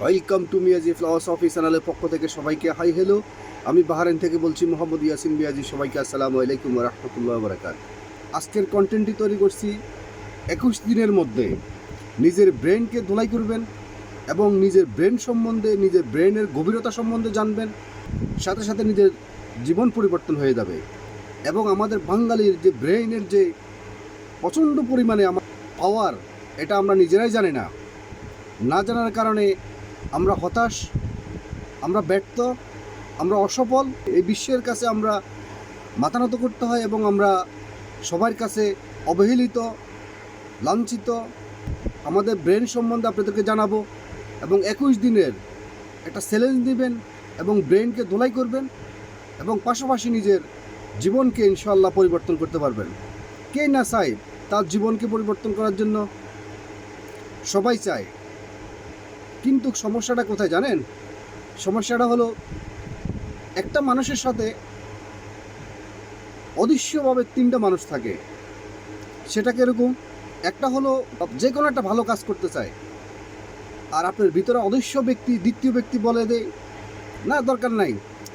Welcome to Miyaji philosophy চ্যানেলের পক্ষ থেকে সবাইকে হাই হ্যালো। আমি বাহারাইন থেকে বলছি মোহাম্মদ ইয়াসিন মিয়াজি। সবাইকে আসসালামু আলাইকুম ওয়া রাহমাতুল্লাহি ওয়া বারাকাতুহু। আজকের কন্টেন্টটি তৈরি করছি 21 দিনের মধ্যে নিজের ব্রেনকে ধোলাই করবেন এবং নিজের ব্রেন সম্বন্ধে, নিজের ব্রেনের গভীরতা সম্বন্ধে জানবেন, সাথে সাথে নিজের জীবন পরিবর্তন হয়ে যাবে। এবং আমাদের বাঙালির যে ব্রেনের যে প্রচণ্ড পরিমাণে আমার পাওয়ার, এটা আমরা নিজেরাই জানি না। না জানার কারণে আমরা হতাশ, আমরা ব্যর্থ, আমরা অসফল। এই বিশ্বের কাছে আমরা মাথা নত করতে হয় এবং আমরা সবার কাছে অবহেলিত, লাঞ্ছিত। আমাদের ব্রেন সম্বন্ধে আপনাদেরকে জানাবো এবং 21 দিনের একটা চ্যালেঞ্জ দিবেন এবং ব্রেনকে ধোলাই করবেন এবং পাশাপাশি নিজের জীবনকে ইনশাআল্লাহ পরিবর্তন করতে পারবেন। কে না চায় তার জীবনকে পরিবর্তন করার জন্য? সবাই চায়, কিন্তু সমস্যাটা কোথায় জানেন? সমস্যাটা হলো একটা মানুষের সাথে অদৃশ্যভাবে 3টা মানুষ থাকে। সেটা কীরকম? একটা হলো যে কোনো একটা ভালো কাজ করতে চায়, আর আপনার ভিতরে অদৃশ্য ব্যক্তি, দ্বিতীয় ব্যক্তি বলে দেয় না, দরকার নাই,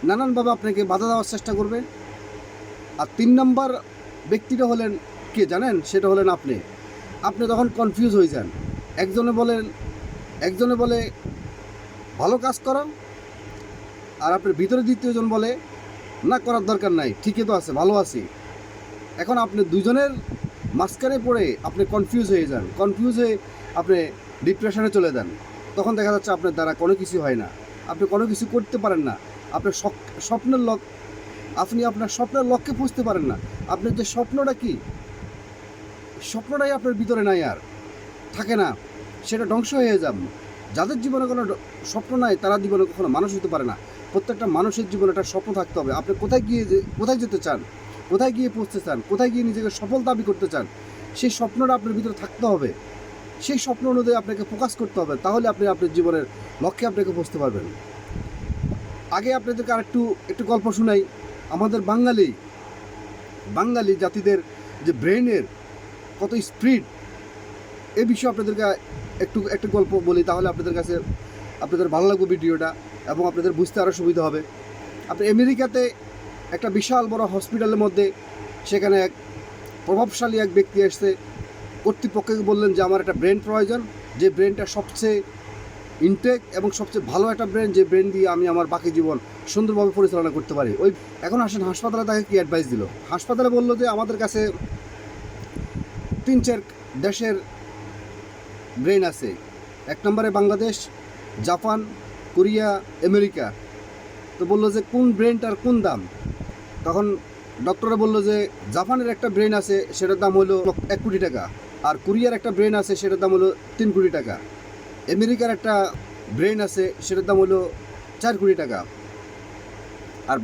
নানানভাবে আপনাকে বাধা দেওয়ার চেষ্টা করবে। আর 3 নম্বর ব্যক্তিটা হলেন কে জানেন? সেটা হলেন আপনি। আপনি তখন কনফিউজ হয়ে যান। একজনে বলে ভালো কাজ করো, আর আপনার ভিতরে দ্বিতীয়জন বলে না, করার দরকার নাই, ঠিকই তো আছে, ভালো আছি। এখন আপনি দুজনের মাঝখানে পড়ে আপনি কনফিউজ হয়ে যান। কনফিউজ হয়ে আপনি ডিপ্রেশনে চলে যান। তখন দেখা যাচ্ছে আপনার দ্বারা কোনো কিছু হয় না, আপনি কোনো কিছু করতে পারেন না। আপনার আপনি আপনার স্বপ্নের লক্ষ্যে পৌঁছতে পারেন না। আপনার যে স্বপ্নটা কি, স্বপ্নটাই আপনার ভিতরে নাই, আর থাকে না, সেটা ধ্বংস হয়ে যাবে। যাদের জীবনে কোনো স্বপ্ন নাই তারা জীবনে কখনো মানুষ হতে পারে না। প্রত্যেকটা মানুষের জীবনে একটা স্বপ্ন থাকতে হবে। আপনি কোথায় যেতে চান, কোথায় গিয়ে পৌঁছতে চান, কোথায় গিয়ে নিজেকে সফল দাবি করতে চান, সেই স্বপ্নটা আপনার ভিতরে থাকতে হবে। সেই স্বপ্ন অনুযায়ী আপনাকে ফোকাস করতে হবে, তাহলে আপনি আপনার জীবনের লক্ষ্যে আপনাকে পৌঁছতে পারবেন। আগে আপনাদেরকে একটু গল্প শোনাই। আমাদের বাঙালি জাতিদের যে ব্রেনের কত স্পিড, এই বিষয়ে আপনাদেরকে একটু গল্প বলি, তাহলে আপনাদের ভালো লাগবে ভিডিওটা এবং আপনাদের বুঝতে আরও সুবিধা হবে। আপনি আমেরিকাতে একটা বিশাল বড় হসপিটালের মধ্যে, সেখানে এক প্রভাবশালী এক ব্যক্তি এসে কর্তৃপক্ষকে বললেন যে আমার একটা ব্রেন প্রয়োজন, যে ব্রেনটা সবচেয়ে ইনটেক এবং সবচেয়ে ভালো একটা ব্রেন, যে ব্রেন দিয়ে আমি আমার বাকি জীবন সুন্দরভাবে পরিচালনা করতে পারি। এখন আসেন হাসপাতালে, তাকে কি অ্যাডভাইস দিল? হাসপাতালে বললো যে আমাদের কাছে 3-4 দেশের ব্রেন আছে। 1 নম্বরে বাংলাদেশ, জাপান, কোরিয়া, আমেরিকা। তো বললো যে কোন ব্রেনটার কোন দাম? তখন ডক্টররা বললো যে জাপানের একটা ব্রেন আছে, সেটার দাম হলো 1 কোটি টাকা, আর কোরিয়ার একটা ব্রেন আছে, সেটার দাম হলো 3 কোটি টাকা, আমেরিকার একটা ব্রেন আছে, সেটার দাম হলো 4 কোটি টাকা, আর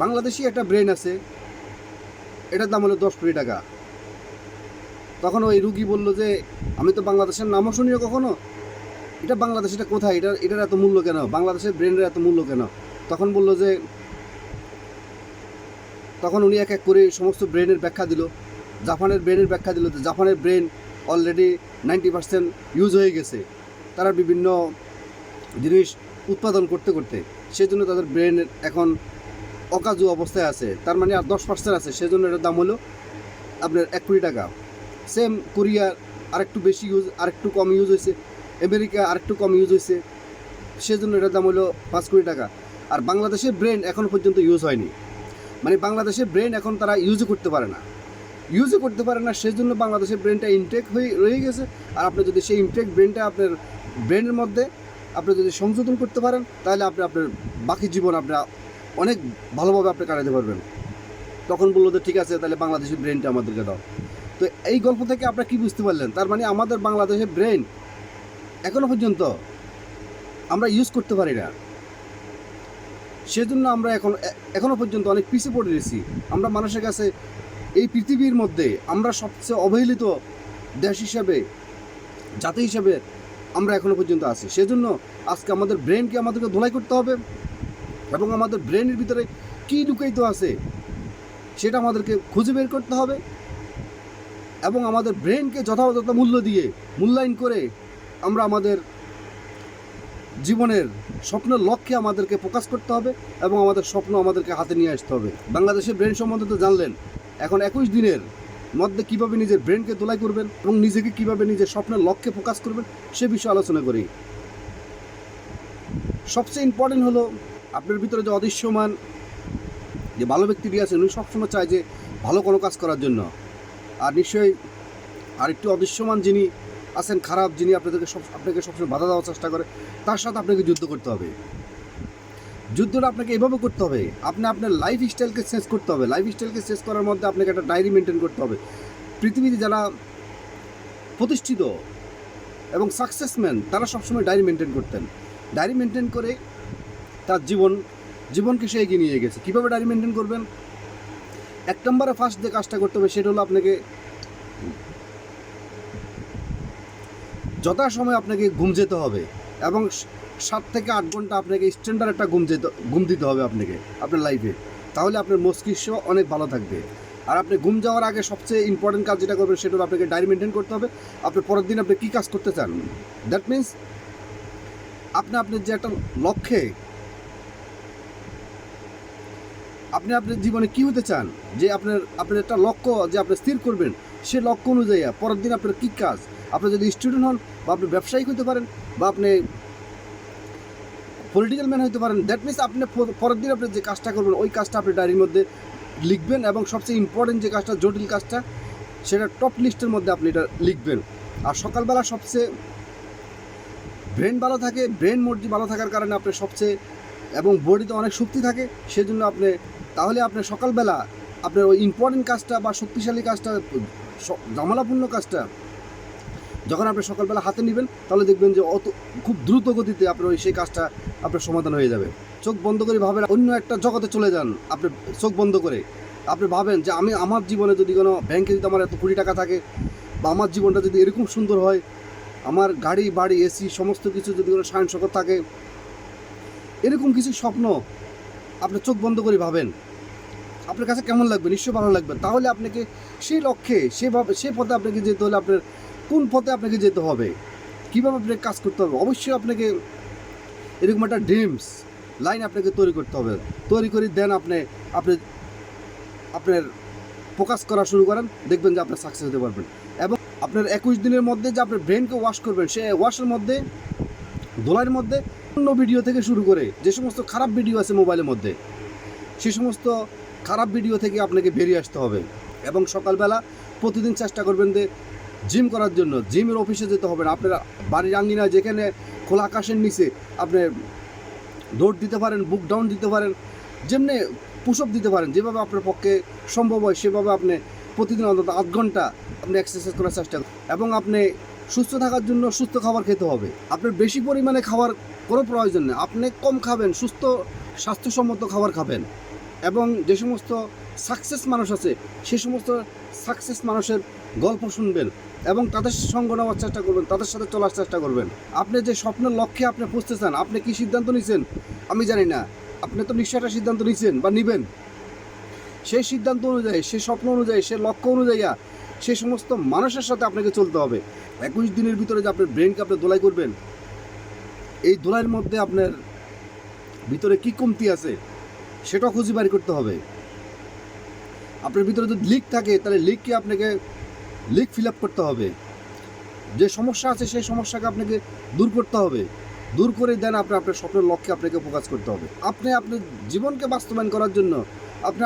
বাংলাদেশি একটা ব্রেন আছে, এটার দাম হলো 10 কোটি টাকা। তখন ওই রুগী বলল যে আমি তো বাংলাদেশের নামও শুনিও কখনো, এটা বাংলাদেশটা কোথায়, এটার এত মূল্য কেন, বাংলাদেশের ব্রেনের এত মূল্য কেন? তখন উনি এক এক করে সমস্ত ব্রেনের ব্যাখ্যা দিল। জাপানের ব্রেনের ব্যাখ্যা দিল যে জাপানের ব্রেন অলরেডি 90% ইউজ হয়ে গেছে, তারা বিভিন্ন জিনিস উৎপাদন করতে সেজন্য তাদের ব্রেন এখন অকাজু অবস্থায় আছে, তার মানে আর 10% আছে, সেজন্য এটার দাম হলো আপনার 1 কোটি টাকা। সেম কোরিয়ার আরেকটু বেশি ইউজ, আরেকটু কম ইউজ হয়েছে, আমেরিকা আরেকটু কম ইউজ হয়েছে, সেজন্য এটার দাম হলো 5 কোটি টাকা। আর বাংলাদেশের ব্রেন এখনও পর্যন্ত ইউজ হয়নি, মানে বাংলাদেশের ব্রেন এখন তারা ইউজও করতে পারে না, সেজন্য বাংলাদেশের ব্রেনটা ইনটেক হয়ে রয়ে গেছে। আর আপনি যদি সেই ইনটেক ব্রেনটা আপনার ব্রেনের মধ্যে আপনি যদি সংশোধন করতে পারেন, তাহলে আপনি আপনার বাকি জীবন আপনার অনেক ভালোভাবে আপনি কাটাতে পারবেন। তখন বললো যে ঠিক আছে, তাহলে বাংলাদেশের ব্রেনটা আমাদেরকে দাও। তো এই গল্প থেকে আপনারা কী বুঝতে পারলেন? তার মানে আমাদের বাংলাদেশের ব্রেন এখনও পর্যন্ত আমরা ইউজ করতে পারি না, সেজন্য আমরা এখনও পর্যন্ত অনেক পিছিয়ে পড়ে রয়েছি। আমরা মানুষের কাছে এই পৃথিবীর মধ্যে আমরা সবচেয়ে অবহেলিত দেশ হিসাবে, জাতি হিসাবে আমরা এখনও পর্যন্ত আছি। সেজন্য আজকে আমাদের ব্রেনকে আমাদেরকে ধোলাই করতে হবে এবং আমাদের ব্রেনের ভিতরে কী লুকায়িত আছে সেটা আমাদেরকে খুঁজে বের করতে হবে এবং আমাদের ব্রেনকে যথাযথ মূল্যায়ন করে আমরা আমাদের জীবনের স্বপ্নের লক্ষ্যে আমাদেরকে ফোকাস করতে হবে এবং আমাদের স্বপ্ন আমাদেরকে হাতে নিয়ে আসতে হবে। বাংলাদেশের ব্রেন সম্বন্ধে তো জানলেন, এখন 21 দিনের মধ্যে কীভাবে নিজের ব্রেনকে দোলাই করবেন এবং নিজেকে কীভাবে নিজের স্বপ্নের লক্ষ্যে ফোকাস করবেন সে বিষয়ে আলোচনা করি। সবচেয়ে ইম্পর্টেন্ট হলো আপনার ভিতরে যে অদৃশ্যমান যে ভালো ব্যক্তিটি আছেন, উনি সবসময় চায় যে ভালো কোনো কাজ করার জন্য। আর নিশ্চয়ই আরেকটু অদৃশ্যমান যিনি আছেন, খারাপ, যিনি আপনাকে সবসময় বাধা দেওয়ার চেষ্টা করে, তার সাথে আপনাকে যুদ্ধ করতে হবে। যুদ্ধটা আপনাকে এভাবে করতে হবে, আপনি আপনার লাইফ স্টাইলকে চেঞ্জ করতে হবে। লাইফ স্টাইলকে চেঞ্জ করার মধ্যে আপনাকে একটা ডায়েরি মেনটেন করতে হবে। পৃথিবীতে যারা প্রতিষ্ঠিত এবং সাকসেসম্যান তারা সবসময় ডায়েরি মেনটেন করতেন। ডায়েরি মেনটেন করে তার জীবনকে সে এগিয়ে নিয়ে গেছে। কীভাবে ডায়েরি মেনটেন করবেন? 1 নম্বরে ফার্স্ট যে কাজটা করতে হবে সেটা হলো আপনাকে যথাসময়ে আপনাকে ঘুম যেতে হবে এবং 7 থেকে 8 ঘন্টা আপনাকে স্ট্যান্ডার্ড একটা ঘুম দিতে হবে আপনাকে আপনার লাইফে। তাহলে আপনার মস্তিষ্ক অনেক ভালো থাকবে। আর আপনি ঘুম যাওয়ার আগে সবচেয়ে ইম্পর্টেন্ট কাজ যেটা করবেন সেটা হলো আপনাকে ডায়েরি মেনটেন করতে হবে। আপনি পরের দিন আপনি কী কাজ করতে চান, দ্যাট মিনস আপনার যে একটা লক্ষ্যে আপনার জীবনে কী হতে চান, যে আপনার একটা লক্ষ্য যে আপনি স্থির করবেন, সে লক্ষ্য অনুযায়ী পরের দিন আপনার কী কাজ। আপনি যদি স্টুডেন্ট হন বা আপনি ব্যবসায়িক হতে পারেন বা আপনি পলিটিক্যাল ম্যান হতে পারেন, দ্যাট মিনস আপনি পরের দিন আপনি যে কাজটা করবেন ওই কাজটা আপনি ডায়েরির মধ্যে লিখবেন এবং সবচেয়ে ইম্পর্টেন্ট যে কাজটা, জটিল কাজটা, সেটা টপ লিস্টের মধ্যে আপনি এটা লিখবেন। আর সকালবেলা সবচেয়ে ব্রেন ভালো থাকে, ব্রেন মর্জি ভালো থাকার কারণে আপনার সবচেয়ে এবং বডিতে অনেক শক্তি থাকে, সেজন্য তাহলে আপনি সকালবেলা আপনার ওই ইম্পর্টেন্ট কাজটা বা শক্তিশালী কাজটা, ঝামেলাপূর্ণ কাজটা যখন আপনি সকালবেলা হাতে নেবেন তাহলে দেখবেন যে খুব দ্রুত গতিতে আপনার সেই কাজটা আপনার সমাধান হয়ে যাবে। চোখ বন্ধ করে ভাবেন অন্য একটা জগতে চলে যান। আপনি চোখ বন্ধ করে আপনি ভাবেন যে আমার জীবনে যদি কোনো ব্যাংকে যদি আমার এত কোটি টাকা থাকে বা আমার জীবনটা যদি এরকম সুন্দর হয়, আমার গাড়ি বাড়ি এসি সমস্ত কিছু যদি কোনো শান শকত থাকে, এরকম কিছু স্বপ্ন আপনি চোখ বন্ধ করে ভাবেন, আপনার কাছে কেমন লাগবে? নিশ্চয়ই ভালো লাগবে। তাহলে আপনাকে সেই লক্ষ্যে সে পথে আপনাকে যেতে হলে আপনার কোন পথে আপনাকে যেতে হবে, কীভাবে আপনাকে কাজ করতে হবে, অবশ্যই আপনাকে এরকম একটা ড্রিমস লাইন আপনাকে তৈরি করতে হবে। তৈরি করে দেন আপনার ফোকাস করা শুরু করেন, দেখবেন যে আপনি সাকসেস হতে পারবেন। এবং আপনার 21 দিনের মধ্যে যে আপনার ব্রেনকে ওয়াশ করবেন, সে ওয়াশের মধ্যে ধোলাইয়ের মধ্যে অন্য ভিডিও থেকে শুরু করে যে সমস্ত খারাপ ভিডিও আছে মোবাইলের মধ্যে, সে সমস্ত খারাপ ভিডিও থেকে আপনাকে বেরিয়ে আসতে হবে। এবং সকালবেলা প্রতিদিন চেষ্টা করবেন যে জিম করার জন্য। জিমের অফিসে যেতে হবে না, আপনার বাড়ির আঙ্গিনায় যেখানে খোলা আকাশের নিচে আপনি দৌড় দিতে পারেন, বুক ডাউন দিতে পারেন, যেমনি পুশ আপ দিতে পারেন, যেভাবে আপনার পক্ষে সম্ভব হয় সেভাবে আপনি প্রতিদিন অন্তত 8 ঘন্টা আপনি এক্সারসাইজ করার চেষ্টা করুন। এবং আপনি সুস্থ থাকার জন্য সুস্থ খাবার খেতে হবে। আপনার বেশি পরিমাণে খাবার কোনো প্রয়োজন নেই, আপনি কম খাবেন, স্বাস্থ্যসম্মত খাবার খাবেন। এবং যে সমস্ত সাকসেস মানুষ আছে সে সমস্ত সাকসেস মানুষের গল্প শুনবেন এবং তাদের সঙ্গ নেওয়ার চেষ্টা করবেন, তাদের সাথে চলার চেষ্টা করবেন। আপনি যে স্বপ্নের লক্ষ্যে আপনি পৌঁছতে চান, আপনি কী সিদ্ধান্ত নিয়েছেন আমি জানি না, আপনি তো নিশ্চয় একটা সিদ্ধান্ত নিয়েছেন বা নেবেন। সেই সিদ্ধান্ত অনুযায়ী, সে স্বপ্ন অনুযায়ী, সে লক্ষ্য অনুযায়ী সে সমস্ত মানুষের সাথে আপনাকে চলতে হবে। 21 দিনের ভিতরে যে আপনার ব্রেনকে আপনি দোলাই করবেন, এই দোলাইয়ের মধ্যে আপনার ভিতরে কী কমতি আছে সেটাও খুঁজে বের করতে হবে। আপনার ভিতরে যদি লিক থাকে তাহলে আপনাকে লিক ফিল আপ করতে হবে। যে সমস্যা আছে সেই সমস্যাকে আপনাকে দূর করতে হবে। দূর করে দেন আপনার স্বপ্নের লক্ষ্যে আপনাকে ফোকাস করতে হবে। আপনার জীবনকে বাস্তবায়ন করার জন্য,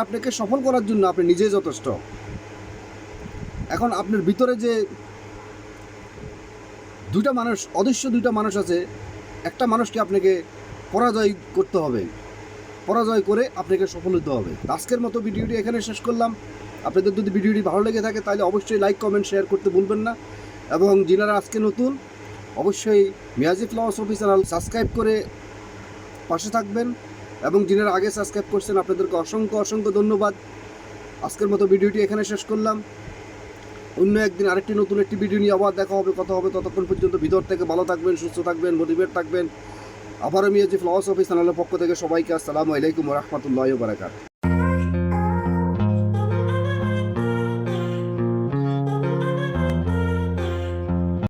আপনাকে সফল করার জন্য আপনি নিজেই যথেষ্ট। এখন আপনার ভিতরে যে অদৃশ্য দুইটা মানুষ আছে, একটা মানুষকে আপনাকে পরাজয় করতে হবে, পরাজয় করে আপনাকে সফল হতে হবে। আজকের মতো ভিডিওটি এখানে শেষ করলাম। আপনাদের যদি ভিডিওটি ভালো লেগে থাকে তাহলে অবশ্যই লাইক, কমেন্ট, শেয়ার করতে ভুলবেন না। এবং যিনারা আজকে নতুন, অবশ্যই মিয়াজি ফিলসফি চ্যানেল সাবস্ক্রাইব করে পাশে থাকবেন। এবং যিনারা আগে সাবস্ক্রাইব করছেন আপনাদেরকে অসংখ্য ধন্যবাদ। আজকের মতো ভিডিওটি এখানে শেষ করলাম। অন্য একদিন আরেকটি নতুন একটি ভিডিও নিয়ে আবার দেখা হবে, কথা হবে। ততক্ষণ পর্যন্ত ভিতর থেকে ভালো থাকবেন, সুস্থ থাকবেন, মোটিভেট থাকবেন। আবারও মিয়াজি ফিলসফি চ্যানেলের পক্ষ থেকে সবাইকে আসসালামু আলাইকুম ওয়া রাহমাতুল্লাহি ওয়া বারাকাতুহু।